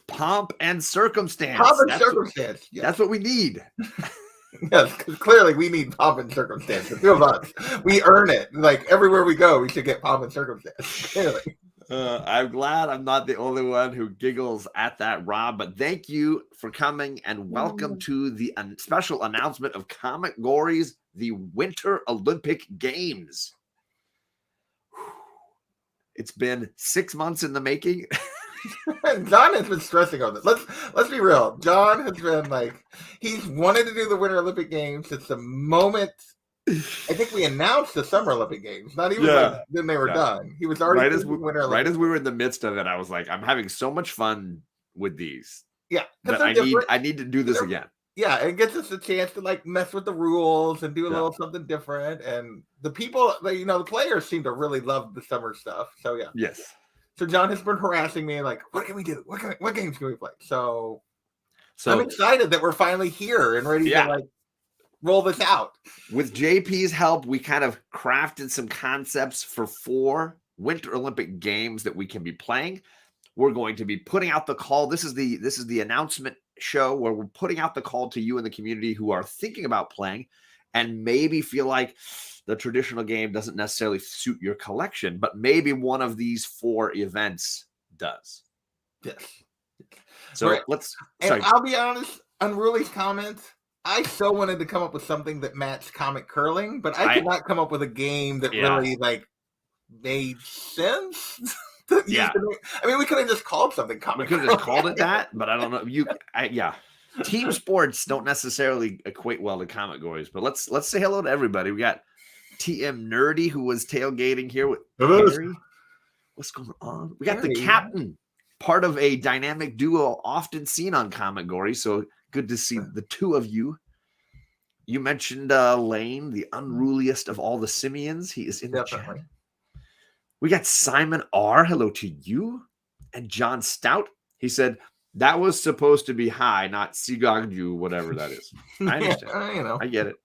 Pomp and circumstance. Pomp and circumstance. Yes. That's what we need. Yes, because clearly we need pomp and circumstance. The two of us, we earn it. Like everywhere we go, we should get pomp and circumstance. Clearly. I'm glad I'm not the only one who giggles at that, Rob. But thank you for coming and welcome to the special announcement of ComicGories, the Winter Olympic Games. It's been 6 months in the making. John has been stressing on this. Let's be real. John has been he's wanted to do the Winter Olympic Games since the moment I think we announced the Summer Olympic Games. Not even then they were done. He was already right as we were in the midst of it. I was like, I'm having so much fun with these. Yeah, that I need to do this again. Yeah, it gives us a chance to mess with the rules and do a little something different. And the people, the players seem to really love the summer stuff. So yeah. Yes. So John has been harassing me what can we do? What games can we play? So I'm excited that we're finally here and ready to roll this out. With JP's help, we kind of crafted some concepts for 4 Winter Olympic Games that we can be playing. We're going to be putting out the call. This is the announcement show where we're putting out the call to you in the community who are thinking about playing and maybe feel like the traditional game doesn't necessarily suit your collection, but maybe one of these 4 events does. Yes. So I'll be honest, Unruly's comments, I so wanted to come up with something that matched comic curling, but I could not come up with a game that really made sense. Yeah. I mean, we could have just called something comic. We could have just called it that, but I don't know. Team sports don't necessarily equate well to ComicGories, but let's say hello to everybody. We got TM Nerdy, who was tailgating here with Harry. What's going on? We got the captain, part of a dynamic duo often seen on ComicGories. So good to see the two of you. You mentioned Lane, the unruliest of all the simians. He is in the chat. We got Simon R. Hello to you. And John Stout. He said, that was supposed to be high, not Sigagju, whatever that is. I understand. I get it.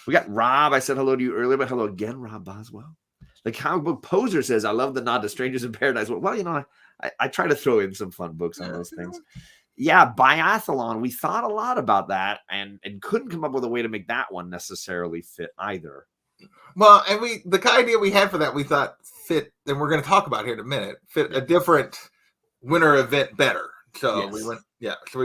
We got Rob. I said hello to you earlier, but hello again, Rob Boswell. The comic book poser says, I love the nod to Strangers in Paradise. Well, I try to throw in some fun books on those things. Yeah, biathlon. We thought a lot about that and couldn't come up with a way to make that one necessarily fit either. Well, and the idea we had for that, we thought fit, and we're going to talk about here in a minute, fit a different winter event better. So we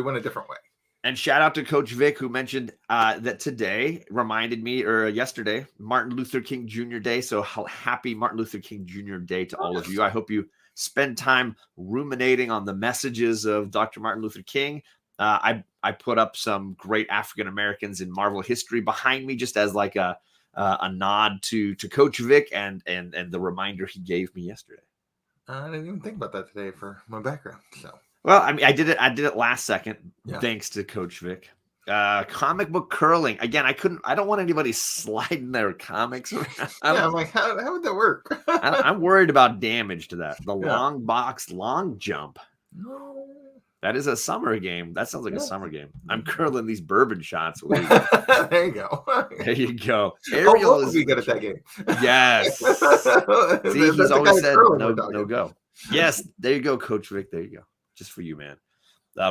went a different way. And shout out to Coach Vic, who mentioned that today reminded me, or yesterday, Martin Luther King Jr. Day. So happy Martin Luther King Jr. Day to all of you. I hope you spend time ruminating on the messages of Dr. Martin Luther King. I put up some great African Americans in Marvel history behind me, just as like a nod to Coach Vic and the reminder he gave me yesterday. I didn't even think about that today for my background. So. Well, I mean, I did it last second, thanks to Coach Vic. Comic book curling. Again, I don't want anybody sliding their comics around. I'm like, how would that work? I'm worried about damage to that. The long box, long jump. No. That is a summer game. That sounds like a summer game. I'm curling these bourbon shots. There you go. There you go. Ariel is be good at that game. Yes. See, he's always said no go. Yes, there you go, Coach Vic. There you go. Just for you, man.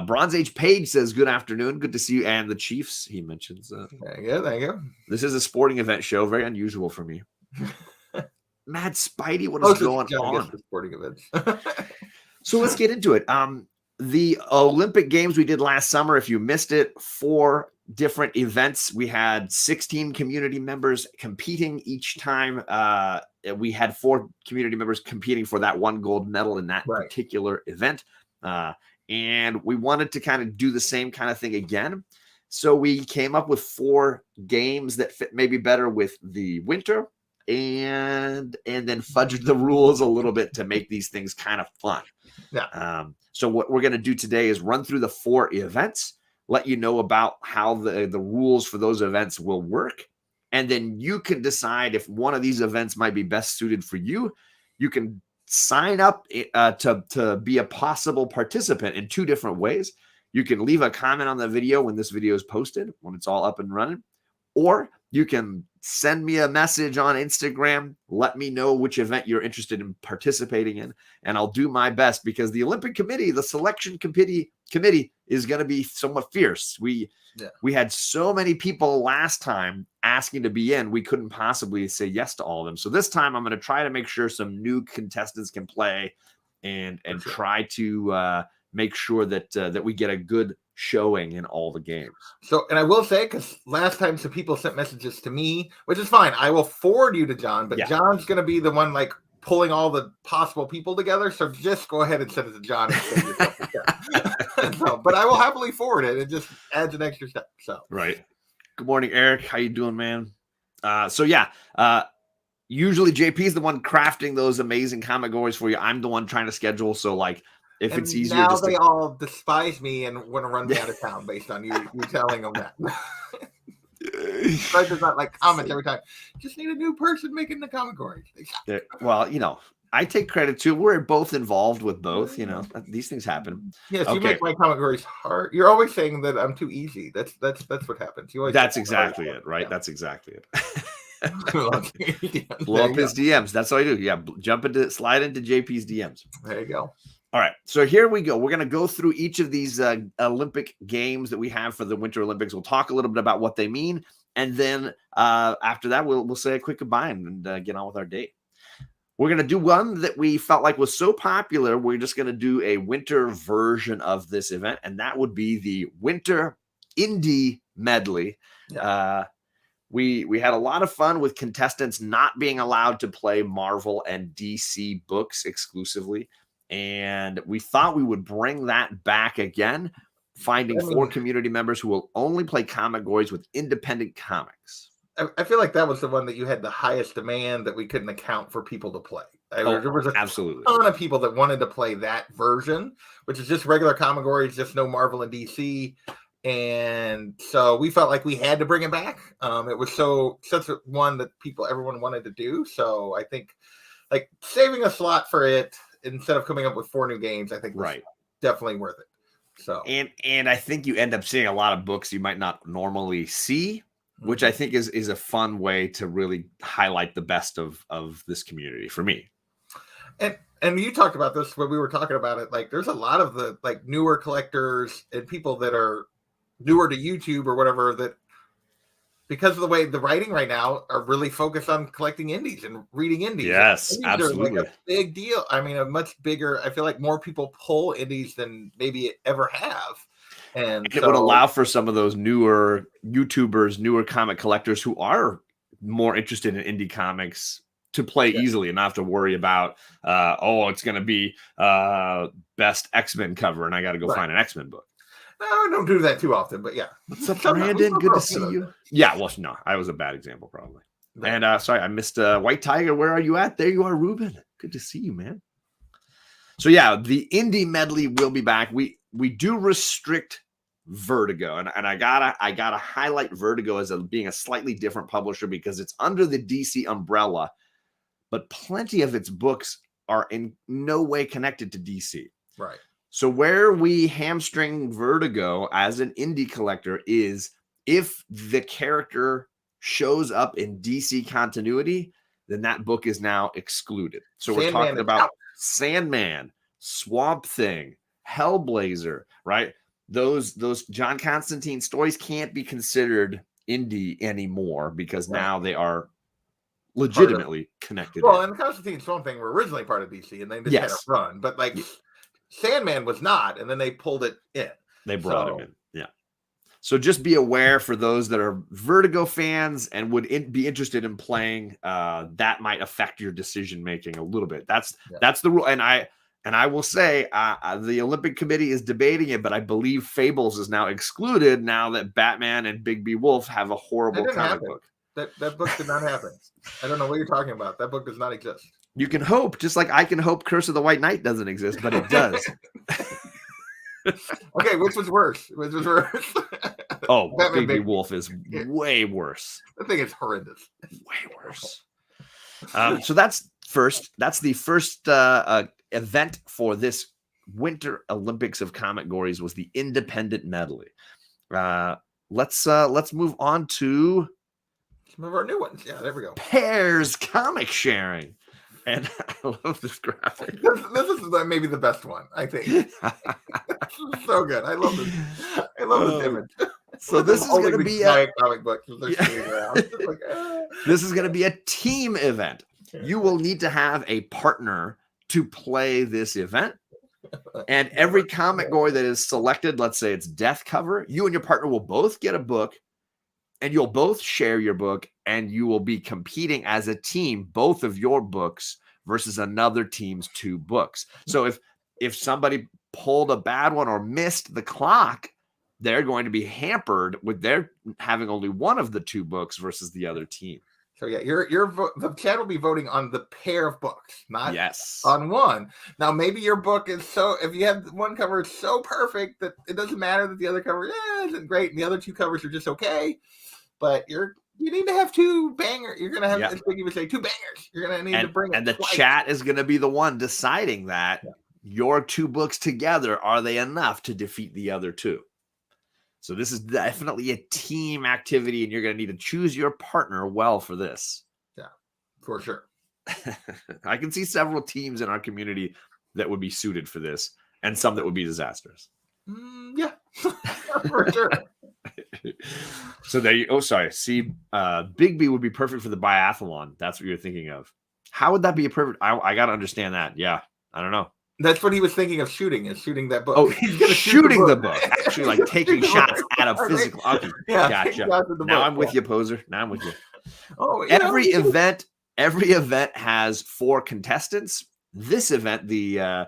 Bronze Age Page says, good afternoon. Good to see you. And the Chiefs, he mentions. Thank you. This is a sporting event show. Very unusual for me. Mad Spidey, what is going on? Sporting events. So let's get into it. The Olympic Games we did last summer, if you missed it, 4 different events. We had 16 community members competing each time. We had 4 community members competing for that 1 gold medal in that particular event. And we wanted to kind of do the same kind of thing again. So we came up with 4 games that fit maybe better with the winter and then fudged the rules a little bit to make these things kind of fun. Yeah. So what we're going to do today is run through the 4 events, let you know about how the rules for those events will work. And then you can decide if one of these events might be best suited for you. You can sign up to be a possible participant in 2 different ways. You can leave a comment on the video when this video is posted, when it's all up and running, or you can send me a message on Instagram. Let me know which event you're interested in participating in, and I'll do my best, because the Olympic Committee, the selection committee is going to be somewhat fierce. We had so many people last time asking to be in, we couldn't possibly say yes to all of them. So this time I'm going to try to make sure some new contestants can play and try to make sure that we get a good showing in all the games. So, and I will say, because last time some people sent messages to me, which is fine. I will forward you to John, but John's going to be the one like pulling all the possible people together. So just go ahead and send it to John. And send yourself so, but I will happily forward it. It just adds an extra step. So right. Good morning, Eric. How you doing, man? Usually JP is the one crafting those amazing ComicGories for you. I'm the one trying to schedule. So like, if it's easier, now they all despise me and want to run me out of town based on you telling them that. Fred does not like comments every time. Just need a new person making the ComicGories. Well, I take credit too. We're both involved with both. These things happen. Yes, you make my ComicGories hard. You're always saying that I'm too easy. That's what happens. You always. That's exactly it, right? Yeah. That's exactly it. Blow up his DMs. That's all I do. Yeah, slide into JP's DMs. There you go. All right, so here we go. We're going to go through each of these Olympic games that we have for the Winter Olympics. We'll talk a little bit about what they mean, and then after that, we'll say a quick goodbye and get on with our day. We're going to do one that we felt like was so popular, we're just going to do a winter version of this event, and that would be the Winter Indie Medley. Yeah. We had a lot of fun with contestants not being allowed to play Marvel and DC books exclusively. And we thought we would bring that back again, finding 4 community members who will only play ComicGories with independent comics. I feel like that was the one that you had the highest demand that we couldn't account for people to play. There was absolutely ton of people that wanted to play that version, which is just regular ComicGories, just no Marvel and DC. And so we felt like we had to bring it back. It was such a one that everyone wanted to do. So I think like saving a slot for it, instead of coming up with 4 new games, I think was definitely worth it. So and I think you end up seeing a lot of books you might not normally see, which I think is a fun way to really highlight the best of this community for me. And you talked about this when we were talking about it. Like, there's a lot of the like newer collectors and people that are newer to YouTube or whatever that, because of the way the writing right now, are really focused on collecting indies and reading indies. Yes, indies absolutely. Are like a big deal. I mean, a much bigger, I feel like more people pull indies than maybe ever have. And it would allow for some of those newer YouTubers, newer comic collectors who are more interested in indie comics to play easily and not have to worry about, it's going to be best X-Men cover and I got to go find an X-Men book. No, I don't do that too often, but yeah. What's up, Brandon? Good to see you. Yeah, well, no, I was a bad example probably. And sorry, I missed White Tiger. Where are you at? There you are, Ruben. Good to see you, man. So yeah, the Indie Medley will be back. We do restrict Vertigo, and I gotta highlight Vertigo as being a slightly different publisher because it's under the DC umbrella, but plenty of its books are in no way connected to DC. Right. So where we hamstring Vertigo as an indie collector is if the character shows up in DC continuity, then that book is now excluded. So we're talking about Sandman, Swamp Thing, Hellblazer, right? Those John Constantine stories can't be considered indie anymore because now they are legitimately connected. Well, and the Constantine Swamp Thing were originally part of DC, and they just had a run, but like. Sandman was not, and then they pulled it in. They brought him in, yeah. So just be aware for those that are Vertigo fans and would be interested in playing. That might affect your decision making a little bit. That's the rule. And I will say the Olympic Committee is debating it, but I believe Fables is now excluded now that Batman and Big B Wolf have a horrible comic book. That book did not happen. I don't know what you're talking about. That book does not exist. You can hope, just like I can hope Curse of the White Knight doesn't exist, but it does. Okay, which was worse? Which was worse? Oh, Big Wolf is way worse. I think it's horrendous. Way worse. So that's the first event for this Winter Olympics of ComicGories was the Independent Medley. Let's move on to Some of our new ones. Yeah, there we go. Pairs comic sharing. And I love this graphic. This is maybe the best one, I think. This is so good. I love this. I love this image. So this is going to be a comic book. This is going to be a team event. You will need to have a partner to play this event. And every comic gory that is selected, let's say it's death cover, you and your partner will both get a book, and you'll both share your book, and you will be competing as a team, both of your books versus another team's 2 books. So if somebody pulled a bad one or missed the clock, they're going to be hampered with their having only one of the 2 books versus the other team. So yeah, the chat will be voting on the pair of books, not on one. Now maybe your book is if you have one cover it's so perfect that it doesn't matter that the other cover isn't great and the other 2 covers are just okay, but you need to have 2 bangers. You're gonna have, as Biggie would say, 2 bangers. You're gonna need to bring it. And the chat is gonna be the one deciding that your 2 books together, are they enough to defeat the other 2? So this is definitely a team activity, and you're going to need to choose your partner well for this. Yeah, for sure. I can see several teams in our community that would be suited for this, and some that would be disastrous. Yeah, for sure. So there you. Oh, sorry. See, Big B would be perfect for the biathlon. That's what you're thinking of. How would that be a perfect? I got to understand that. Yeah, I don't know. That's what he was thinking of shooting that book. Oh, he's going to shooting the book. Actually, like taking shots at a physical. Okay, yeah, gotcha. Now I'm with you, poser. Now I'm with you. Oh, every event has 4 contestants. This event, the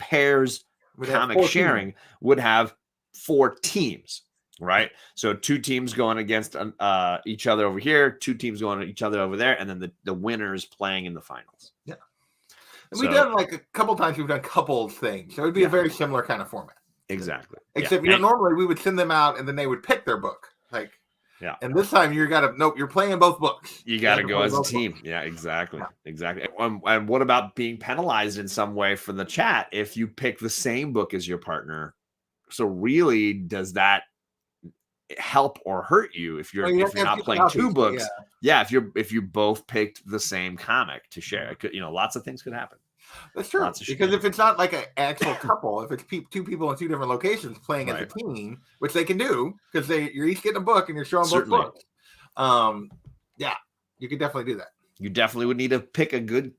pairs comic sharing would have 4 teams, right? So 2 teams going against each other over here, 2 teams going at each other over there, and then the winners playing in the finals. Yeah. And we've done like a couple times. We've done couples things, so it'd be a very similar kind of format. Exactly. Except normally we would send them out, and then they would pick their book. And this time you're playing both books. You got to go as a team. Books. Yeah, exactly, exactly. And what about being penalized in some way for the chat if you pick the same book as your partner? So really, does that help or hurt you if you're not playing 2 books? Yeah, if you both picked the same comic to share, it could, lots of things could happen. That's true. Because if it's not like an actual couple, if it's 2 people in 2 different locations playing as a team, which they can do because you're each getting a book and you're showing both books. Yeah, you could definitely do that. You definitely would need to pick a good,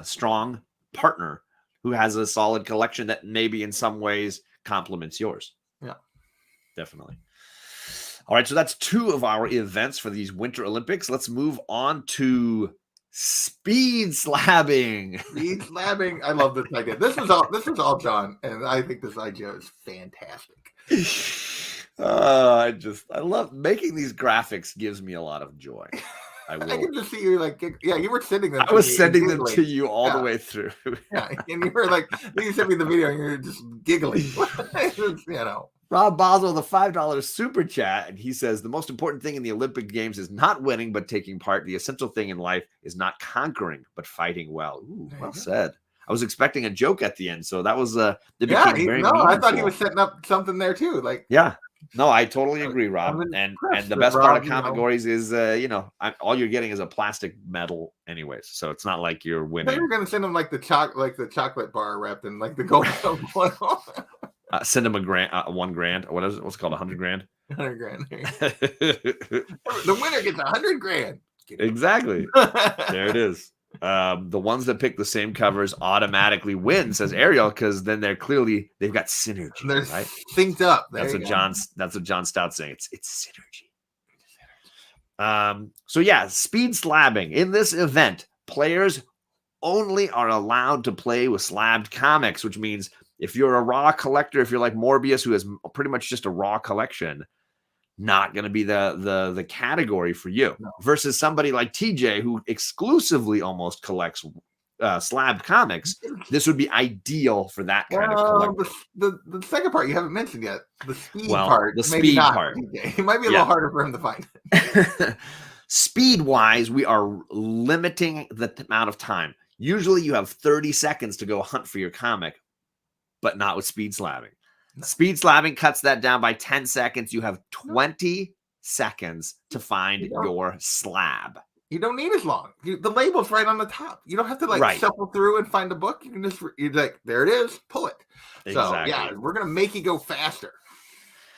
strong partner who has a solid collection that maybe in some ways complements yours. Yeah, definitely. All right, so that's 2 of our events for these Winter Olympics. Let's move on to speed slabbing. Speed slabbing. I love this idea. This was all John, and I think this idea is fantastic. I love making these graphics. Gives me a lot of joy. I can just see you you were sending them. I was sending them to you all the way through. Yeah, and you were you sent me the video, and you're just giggling. Rob Boswell, the $5 super chat, and he says the most important thing in the Olympic Games is not winning but taking part. The essential thing in life is not conquering but fighting well. Ooh, well said. I was expecting a joke at the end, so that was very meaningful. I thought he was setting up something there too. No, I totally agree, Rob. And the best part of ComicGories is, all you're getting is a plastic medal, anyways. So it's not like you're winning. You're going to send them the chocolate bar wrapped in the gold foil. Send them $1,000. What is it? What's it called? $100,000. $100,000. The winner gets $100,000. Exactly. There it is. The ones that pick the same covers automatically win, says Ariel, because then they've got synergy. They're right? synced up. That's what John Stout's saying. It's synergy. So yeah, speed slabbing. In this event, players only are allowed to play with slabbed comics, which means if you're a raw collector, if you're like Morbius, who has pretty much just a raw collection, not going to be the category for you. No. Versus somebody like TJ, who exclusively almost collects slabbed comics. This would be ideal for that kind of collector. The second part you haven't mentioned yet, the speed part. The speed part. TJ. It might be a little harder for him to find. Speed-wise, we are limiting the amount of time. Usually you have 30 seconds to go hunt for your comic, but not with speed slabbing. No. Speed slabbing cuts that down by 10 seconds. You have 20 seconds to find your slab. You don't need as long. The label's right on the top. You don't have to like shuffle through and find a book. You can just you're like, there it is, pull it. Exactly. So yeah, we're gonna make you go faster.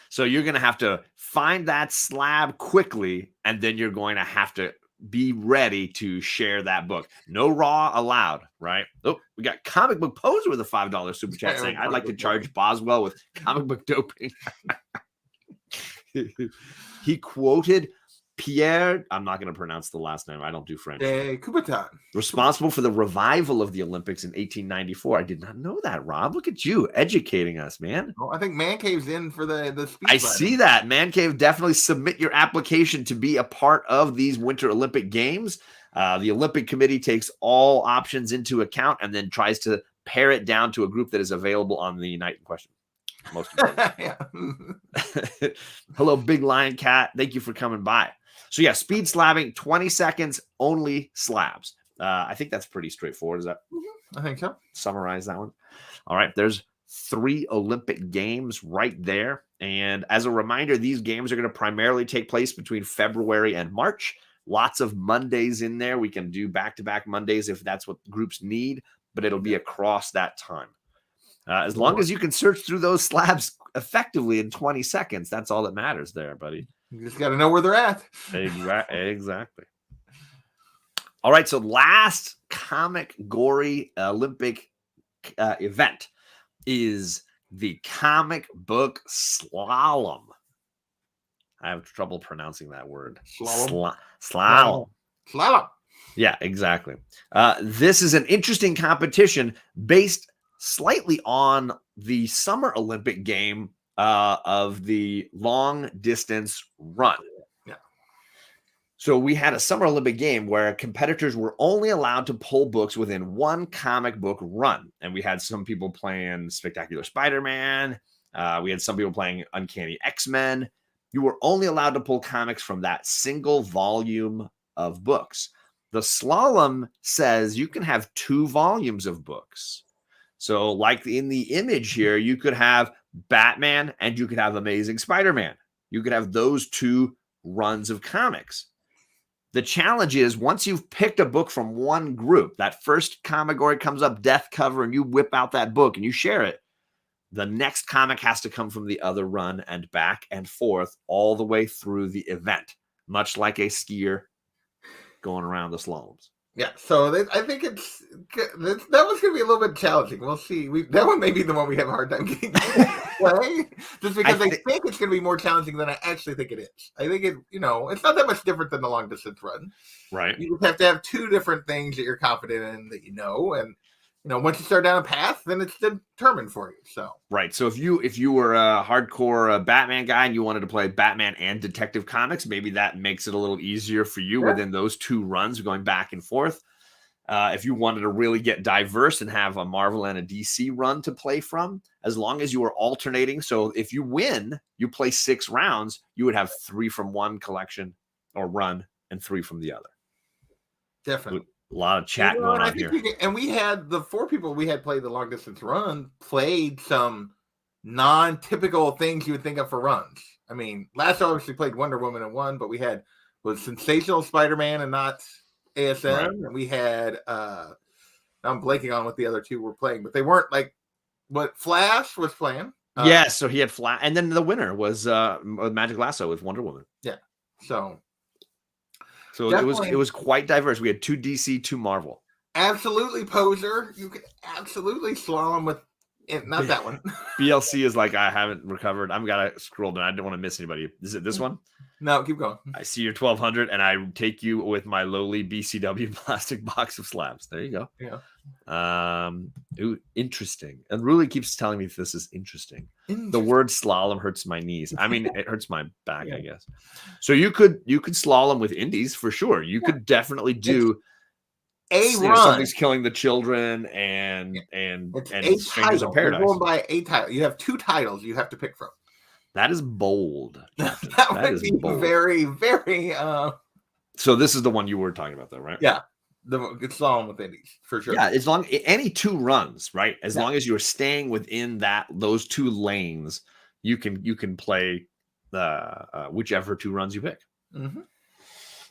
So you're gonna have to find that slab quickly, and then you're going to have to be ready to share that book. No raw allowed, right? Oh, we got Comic Book Poser with a $5 super chat saying, I'd like to charge Boswell with comic book doping. He quoted Pierre, I'm not going to pronounce the last name. I don't do French. Coubertin. Responsible for the revival of the Olympics in 1894. I did not know that, Rob. Look at you educating us, man. Well, I think Man Cave's in for the speech. I see that. Man Cave, definitely submit your application to be a part of these Winter Olympic Games. The Olympic Committee takes all options into account and then tries to pare it down to a group that is available on the night in question. Most Hello, Big Lion Cat. Thank you for coming by. So yeah, speed slabbing, 20 seconds, only slabs. I think that's pretty straightforward. Is that? I think so. Summarize that one. All right, there's 3 Olympic Games right there. And as a reminder, these games are going to primarily take place between February and March. Lots of Mondays in there. We can do back-to-back Mondays if that's what groups need, but it'll be across that time. As long as you can search through those slabs effectively in 20 seconds, that's all that matters there, buddy. You just got to know where they're at. Exactly. All right, so last ComicGory Olympic event is the comic book slalom. I have trouble pronouncing that word. Slalom. Yeah, exactly. This is an interesting competition based slightly on the Summer Olympic game of the long distance run. Yeah. So we had a Summer Olympic game where competitors were only allowed to pull books within one comic book run. And we had some people playing Spectacular Spider-Man. We had some people playing Uncanny X-Men. You were only allowed to pull comics from that single volume of books. The slalom says you can have 2 volumes of books. So like in the image here, you could have Batman and you could have Amazing Spider-Man. You could have those 2 runs of comics. The challenge is once you've picked a book from one group, that first ComicGory comes up, death cover, and you whip out that book and you share it. The next comic has to come from the other run and back and forth all the way through the event, much like a skier going around the slaloms. Yeah, so I think that one's going to be a little bit challenging. We'll see. That one may be the one we have a hard time getting to play, just because I think it's going to be more challenging than I actually think it is. I think it's not that much different than the long distance run. Right. You just have to have 2 different things that you're confident in that and once you start down a path, then it's determined for you. So right. So if you were a hardcore Batman guy and you wanted to play Batman and Detective Comics, maybe that makes it a little easier for you within those 2 runs going back and forth. If you wanted to really get diverse and have a Marvel and a DC run to play from, as long as you are alternating. So if you win, you play 6 rounds, you would have 3 from one collection or run and 3 from the other. Definitely. A lot of chat going on here. And we had the 4 people we had played the long distance run played some non-typical things you would think of for runs. I mean, last obviously played Wonder Woman and won, but we had Sensational Spider-Man and not ASM. Right. And we had I'm blanking on what the other 2 were playing, but they weren't like what Flash was playing. Yes, so he had Flash, and then the winner was Magic Lasso with Wonder Woman. Yeah. So it was quite diverse. We had 2 DC, 2 Marvel. Absolutely, Poser. You could absolutely slalom with it. Not that one. BLC is like, I haven't recovered. I've got to scroll down. I don't want to miss anybody. Is it this one? No, keep going. I see your 1200, and I take you with my lowly BCW plastic box of slabs. There you go. Yeah. Ooh, interesting. And Ruli keeps telling me this is interesting. The word slalom hurts my knees. I mean, it hurts my back, I guess. So you could slalom with indies for sure. You could definitely do run. Something's killing the children and Strangers in Paradise. You're going by a title. You have 2 titles you have to pick from. That is bold. that would be bold. Very, very. So this is the one you were talking about, though, right? Yeah, it's slalom with indies for sure. Yeah, as long any 2 runs, right? As long as you're staying within those 2 lanes, you can play whichever 2 runs you pick. Mm-hmm.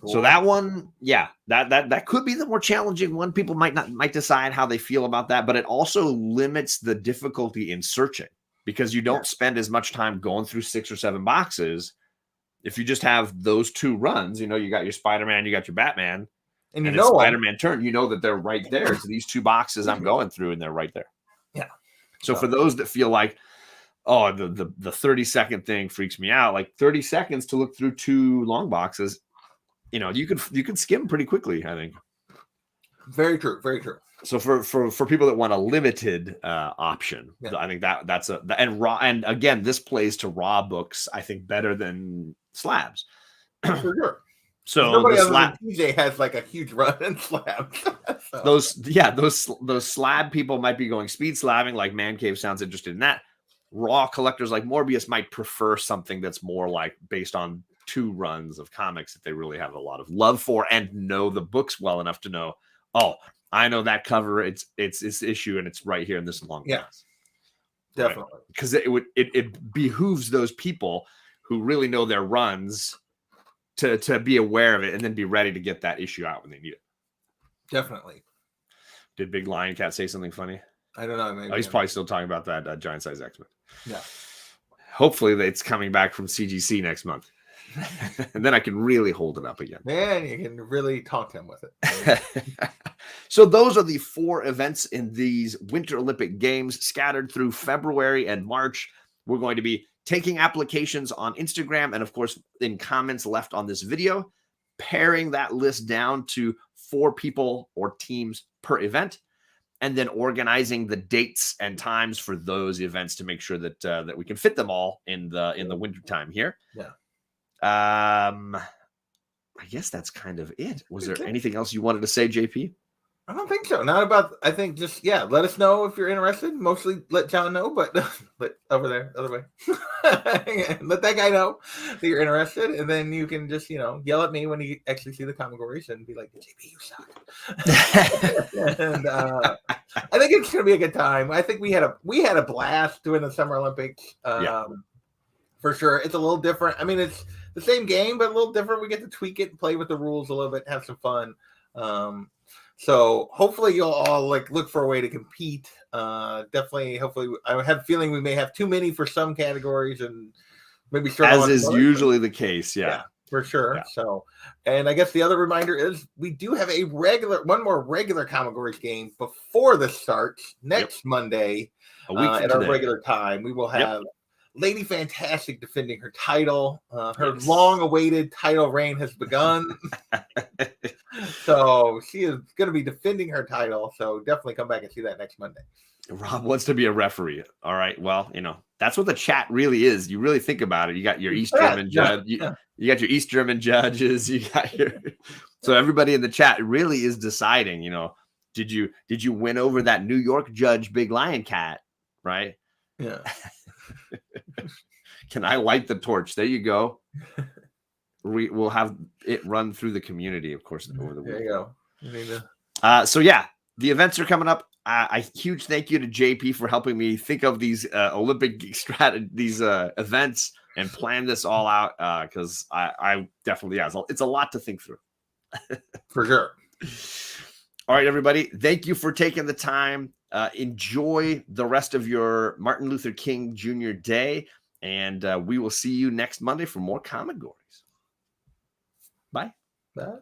So that one, yeah, that could be the more challenging one. People might decide how they feel about that, but it also limits the difficulty in searching because you don't spend as much time going through 6 or 7 boxes. If you just have those 2 runs, you got your Spider-Man, you got your Batman, and it's Spider-Man turn, that they're right there. So these 2 boxes I'm going through, and they're right there. Yeah. So for those that feel like, oh, the 30-second thing freaks me out, like 30 seconds to look through 2 long boxes. You could skim pretty quickly, I think. Very true. Very true. So for people that want a limited option, I think that's and again, this plays to raw books, I think, better than slabs. For sure. So nobody other than TJ has like a huge run in slabs. Those slab people might be going speed slabbing, like Man Cave sounds interested in that. Raw collectors like Morbius might prefer something that's more like based on 2 runs of comics that they really have a lot of love for and know the books well enough to know, oh, I know that cover, it's this issue, and it's right here in this long box. Definitely. Because it behooves those people who really know their runs to be aware of it and then be ready to get that issue out when they need it. Definitely. Did Big Lion Cat say something funny? I don't know. Maybe he's probably still talking about that giant size X-Men. Yeah. Hopefully it's coming back from CGC next month. And then I can really hold it up again. Man, you can really talk to him with it. So those are the 4 events in these Winter Olympic Games scattered through February and March. We're going to be taking applications on Instagram and, of course, in comments left on this video, paring that list down to 4 people or teams per event, and then organizing the dates and times for those events to make sure that that we can fit them all in the winter time here. Yeah. I guess that's kind of it. Was there anything else you wanted to say, JP? I don't think so. Not about. I think just let us know if you're interested. Mostly let John know, but over there, other way, let that guy know that you're interested, and then you can just yell at me when you actually see the ComicGories and be like, JP, you suck. And I think it's gonna be a good time. I think we had a blast doing the Summer Olympics. For sure, it's a little different. I mean, it's the same game, but a little different. We get to tweak it and play with the rules a little bit, have some fun. So hopefully you'll all look for a way to compete. Definitely, hopefully, I have a feeling we may have too many for some categories and maybe as is usually the case. Yeah, for sure. Yeah. So, and I guess the other reminder is we do have one more regular ComicGories game before this starts next Monday at our regular time. We will have Lady Fantastic defending her title. Her long-awaited title reign has begun. So she is going to be defending her title. So definitely come back and see that next Monday. Rob wants to be a referee. All right. Well, that's what the chat really is. You really think about it. You got your East German judge. You got your East German judges. You got so everybody in the chat really is deciding, did you win over that New York judge, Big Lion Cat? Right. Yeah. Can I light the torch? There you go. We'll have it run through the community, of course, over the weekend. There you go. So yeah, the events are coming up. A huge thank you to JP for helping me think of these Olympic events and plan this all out. Because I definitely it's a lot to think through. For sure. All right, everybody. Thank you for taking the time. Enjoy the rest of your Martin Luther King Jr. Day, and we will see you next Monday for more ComicGories. Bye. Bye.